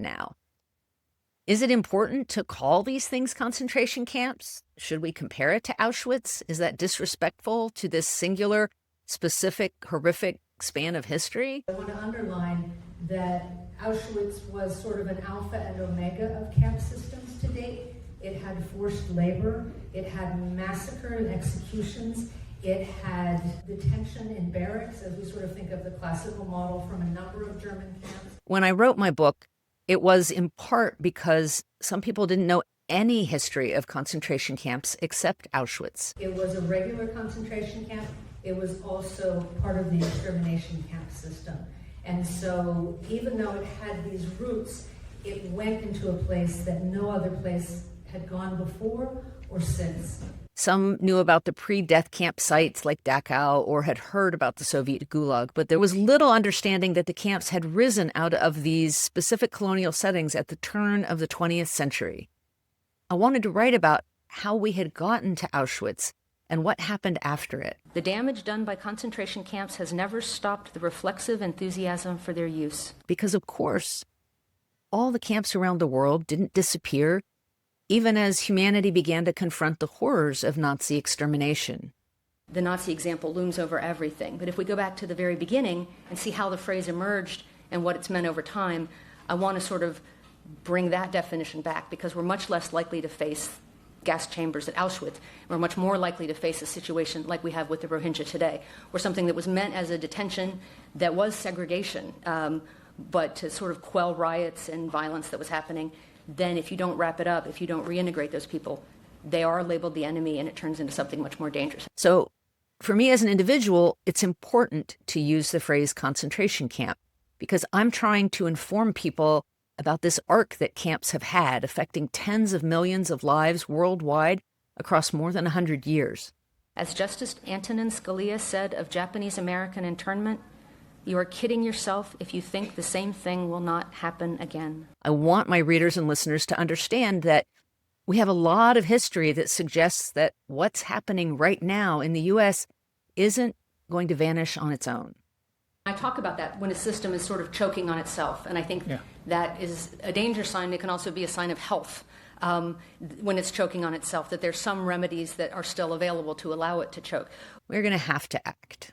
now. Is it important to call these things concentration camps? Should we compare it to Auschwitz? Is that disrespectful to this singular, specific, horrific span of history? I want to underline that Auschwitz was sort of an alpha and omega of camp systems to date. It had forced labor, it had massacre and executions, it had detention in barracks, as we sort of think of the classical model from a number of German camps. When I wrote my book, it was in part because some people didn't know any history of concentration camps except Auschwitz. It was a regular concentration camp. It was also part of the extermination camp system. And so even though it had these roots, it went into a place that no other place had gone before or since. Some knew about the pre-death camp sites like Dachau or had heard about the Soviet Gulag, but there was little understanding that the camps had risen out of these specific colonial settings at the turn of the 20th century. I wanted to write about how we had gotten to Auschwitz and what happened after it. The damage done by concentration camps has never stopped the reflexive enthusiasm for their use. Because, of course, all the camps around the world didn't disappear, even as humanity began to confront the horrors of Nazi extermination. The Nazi example looms over everything. But if we go back to the very beginning and see how the phrase emerged and what it's meant over time, I want to sort of bring that definition back, because we're much less likely to face gas chambers at Auschwitz. We're much more likely to face a situation like we have with the Rohingya today, where something that was meant as a detention that was segregation, but to sort of quell riots and violence that was happening, then if you don't wrap it up, if you don't reintegrate those people, they are labeled the enemy and it turns into something much more dangerous. So for me as an individual, it's important to use the phrase concentration camp because I'm trying to inform people about this arc that camps have had, affecting tens of millions of lives worldwide across more than 100 years. As Justice Antonin Scalia said of Japanese American internment, you are kidding yourself if you think the same thing will not happen again. I want my readers and listeners to understand that we have a lot of history that suggests that what's happening right now in the U.S. isn't going to vanish on its own. I talk about that when a system is sort of choking on itself, and I think that is a danger sign. It can also be a sign of health when it's choking on itself, that there's some remedies that are still available to allow it to choke. We're going to have to act.